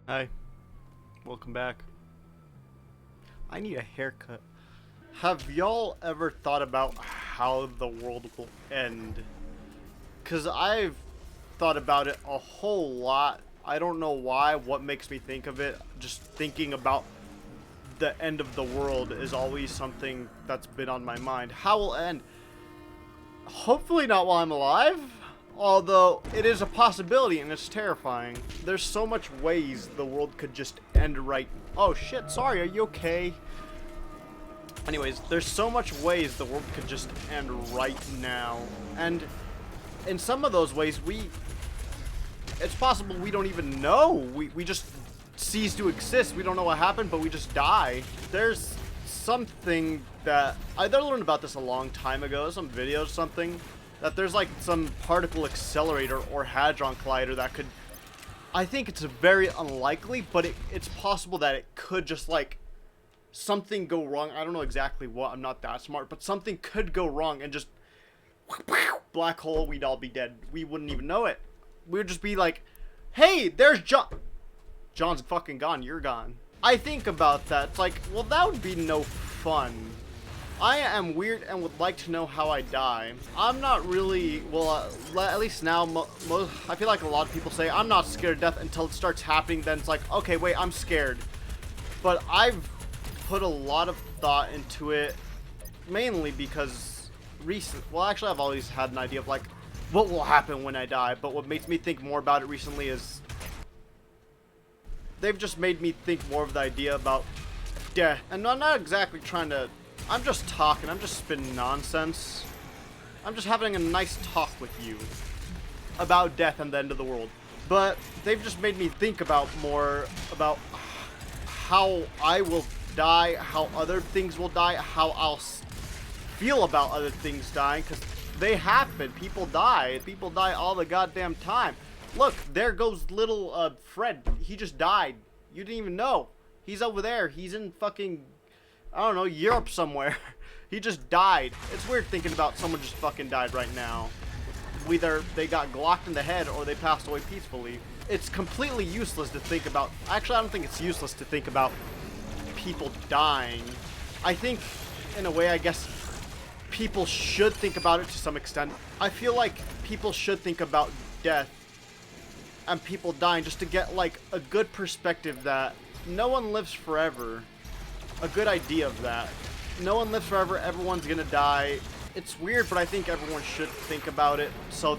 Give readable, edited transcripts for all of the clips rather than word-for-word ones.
Hi, welcome back. I need a haircut. Have y'all ever thought about how the world will end? Because I've thought about it a whole lot. I don't know why, what makes me think of it. Just thinking about the end of the world is always something that's been on my mind. How will end? Hopefully not while I'm alive. Although, it is a possibility and it's terrifying. There's so much ways the world could just end right... Oh shit, sorry, are you okay? Anyways, there's so much ways the world could just end right now. And in some of those ways, it's possible we don't even know. We just cease to exist. We don't know what happened, but we just die. There's something that... I learned about this a long time ago, some video or something. That there's like some particle accelerator or hadron collider that could... I think it's very unlikely, but it's possible that it could just like... something go wrong. I don't know exactly what, I'm not that smart, but something could go wrong and just... black hole, we'd all be dead. We wouldn't even know it. We would just be like, hey, there's John. John's fucking gone, you're gone. I think about that, it's like, well, that would be no fun. I am weird and would like to know how I die. I'm not really, well, at least now, I feel like a lot of people say, I'm not scared of death until it starts happening, then it's like, okay, wait, I'm scared. But I've put a lot of thought into it, mainly because well, actually, I've always had an idea of, like, what will happen when I die, but what makes me think more about it recently is they've just made me think more of the idea about death. And I'm not exactly trying to... I'm just talking, I'm just spitting nonsense. I'm just having a nice talk with you about death and the end of the world. But they've just made me think about more about how I will die, how other things will die, how I'll feel about other things dying, because they happen. People die. People die all the goddamn time. Look, there goes little Fred. He just died. You didn't even know. He's over there. He's in fucking... I don't know, Europe somewhere. He just died. It's weird thinking about someone just fucking died right now. Either they got glocked in the head or they passed away peacefully. It's completely useless to think about. Actually, I don't think it's useless to think about people dying. I think, in a way, I guess, people should think about it to some extent. I feel like people should think about death and people dying just to get, like, a good perspective that no one lives forever. A good idea of that. No one lives forever, everyone's gonna die. It's weird, but I think everyone should think about it so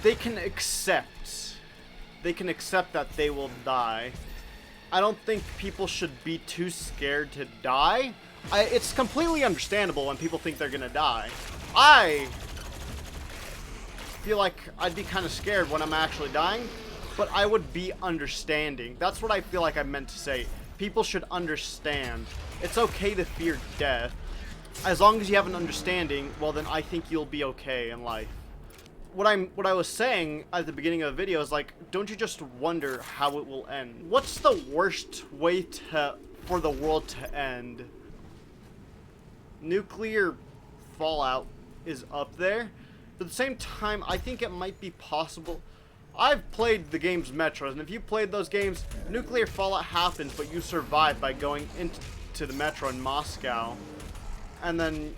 they can accept that they will die. I don't think people should be too scared to die. It's completely understandable when people think they're gonna die. I feel like I'd be kind of scared when I'm actually dying, but I would be understanding. That's what I feel like I meant to say. People should understand. It's okay to fear death. As long as you have an understanding, well then I think you'll be okay in life. What I was saying at the beginning of the video is like, don't you just wonder how it will end? What's the worst way for the world to end? Nuclear fallout is up there. But at the same time, I think it might be possible. I've played the games Metros, and if you played those games, nuclear fallout happens, but you survive by going into the metro in Moscow. And then,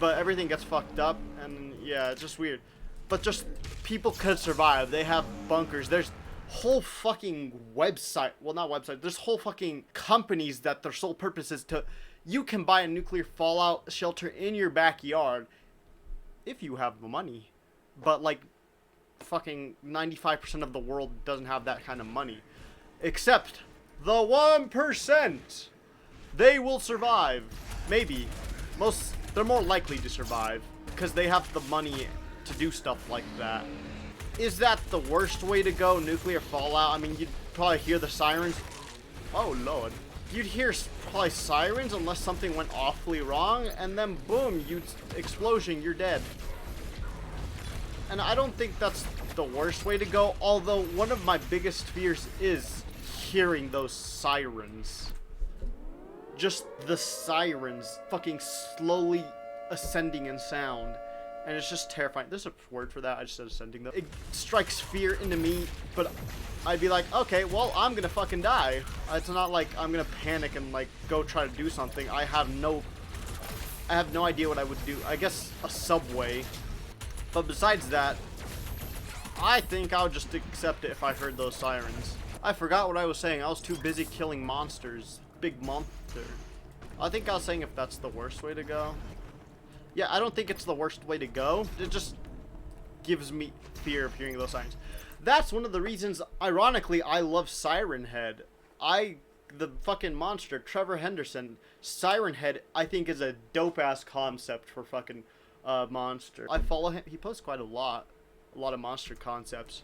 but everything gets fucked up, and yeah, it's just weird. But just, people could survive. They have bunkers. There's whole fucking website, well not website, there's whole fucking companies that their sole purpose is to, you can buy a nuclear fallout shelter in your backyard if you have the money. But like, fucking 95% of the world doesn't have that kind of money. Except the 1%. They will survive. Maybe. They're more likely to survive because they have the money to do stuff like that. Is that the worst way to go, nuclear fallout? I mean, you'd probably hear the sirens. Oh, Lord. You'd hear probably sirens unless something went awfully wrong, and then boom, explosion, you're dead. And I don't think that's the worst way to go, although one of my biggest fears is hearing those sirens. Just the sirens fucking slowly ascending in sound. And it's just terrifying. There's a word for that. I just said ascending though. It strikes fear into me, but I'd be like, okay, well, I'm gonna fucking die. It's not like I'm gonna panic and like go try to do something. I have no idea what I would do. I guess a subway. But besides that, I think I would just accept it if I heard those sirens. I forgot what I was saying. I was too busy killing monsters. Big monster. I think I was saying if that's the worst way to go. Yeah, I don't think it's the worst way to go. It just gives me fear of hearing those sirens. That's one of the reasons, ironically, I love Siren Head. The fucking monster, Trevor Henderson, Siren Head, I think is a dope-ass concept for fucking monster. I follow him. He posts quite a lot of monster concepts.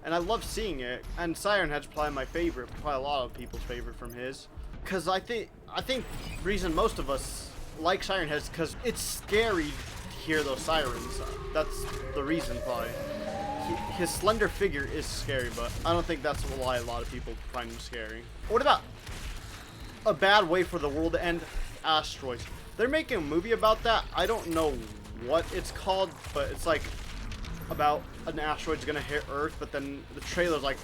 And I love seeing it. And Siren Head's probably my favorite, probably a lot of people's favorite from his. Because I think the reason most of us like Siren Head is because it's scary to hear those sirens. That's the reason probably. His slender figure is scary, but I don't think that's why a lot of people find him scary. What about a bad way for the world to end? Asteroids. They're making a movie about that. I don't know what it's called, but it's like about an asteroid's gonna hit Earth, but then the trailer's like,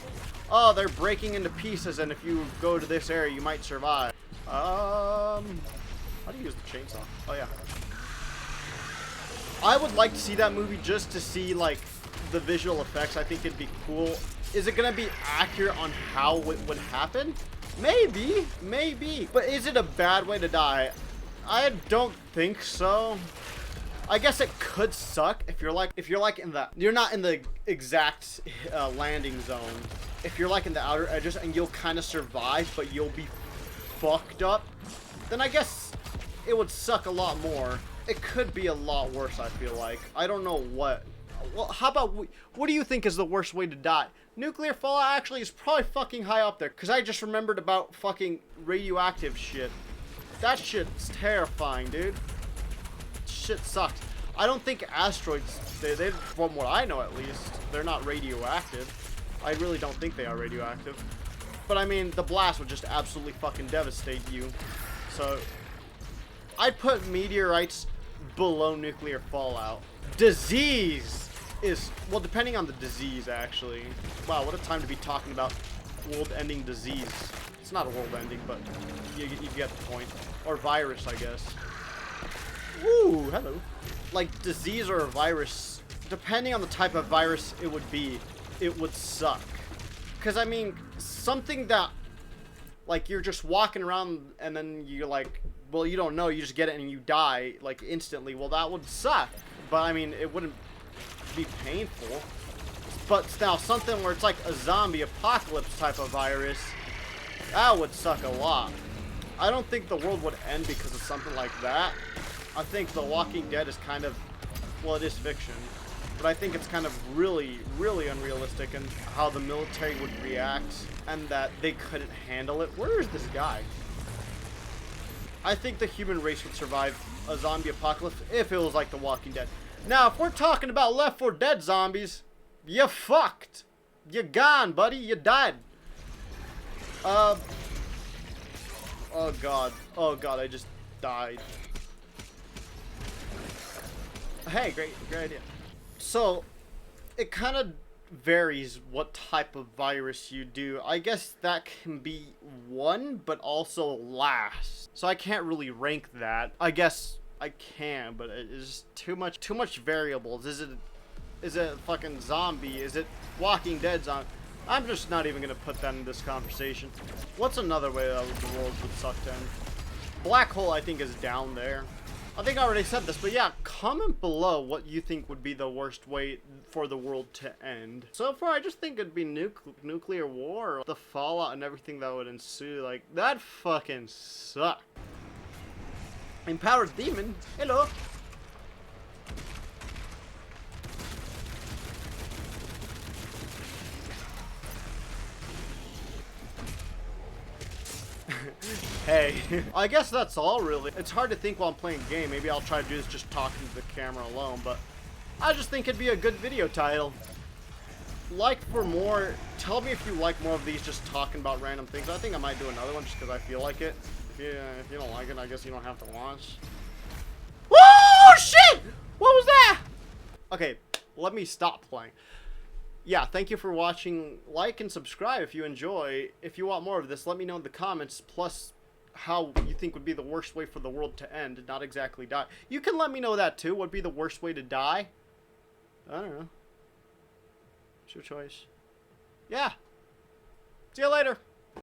oh, they're breaking into pieces, and if you go to this area, you might survive. How do you use the chainsaw? Oh yeah. I would like to see that movie just to see like the visual effects. I think it'd be cool. Is it gonna be accurate on how it would happen? Maybe. But is it a bad way to die? I don't think so. I guess it could suck if you're like in the, you're not in the exact landing zone. If you're like in the outer edges and you'll kind of survive, but you'll be fucked up, then I guess it would suck a lot more. It could be a lot worse, I feel like. I don't know what. Well, how about, what do you think is the worst way to die? Nuclear fallout actually is probably fucking high up there, because I just remembered about fucking radioactive shit. That shit's terrifying, dude. Shit sucks. I don't think asteroids, they, from what I know at least, they're not radioactive. I really don't think they are radioactive. But I mean, the blast would just absolutely fucking devastate you. So, I'd put meteorites below nuclear fallout. Disease is, well, depending on the disease, actually. Wow, what a time to be talking about world-ending disease. It's not a world-ending, but you get the point. Or virus, I guess. Ooh, hello. Like, disease or a virus, depending on the type of virus it would be, it would suck. Because, I mean, something that, like, you're just walking around and then you're like, well, you don't know, you just get it and you die, like, instantly. Well, that would suck. But, I mean, it wouldn't be painful. But now, something where it's like a zombie apocalypse type of virus, that would suck a lot. I don't think the world would end because of something like that. I think The Walking Dead is kind of, well, it is fiction, but I think it's kind of really, really unrealistic in how the military would react and that they couldn't handle it. Where is this guy? I think the human race would survive a zombie apocalypse if it was like The Walking Dead. Now, if we're talking about Left 4 Dead zombies, you fucked. You're gone, buddy. You died. Oh god. Oh god, I just died. Hey, great idea. So, it kind of varies what type of virus you do. I guess that can be one, but also last. So I can't really rank that. I guess I can, but it's too much variables. Is it fucking zombie? Is it Walking Dead zombie? I'm just not even gonna put that in this conversation. What's another way that the world would suck then? Black hole, I think, is down there. I think I already said this, but yeah, comment below what you think would be the worst way for the world to end. So far, I just think it'd be nuclear war, the fallout and everything that would ensue. Like, that fucking suck. Empowered demon, hello. Hey, I guess that's all really. It's hard to think while I'm playing a game. Maybe I'll try to do this just talking to the camera alone, but I just think it'd be a good video title. Like for more, tell me if you like more of these just talking about random things. I think I might do another one just because I feel like it. If you don't like it, I guess you don't have to watch. Whoa, shit! What was that? Okay, let me stop playing. Yeah, thank you for watching. Like and subscribe if you enjoy. If you want more of this, let me know in the comments. Plus, how you think would be the worst way for the world to end, not exactly die. You can let me know that too. What would be the worst way to die? I don't know. It's your choice. Yeah. See you later.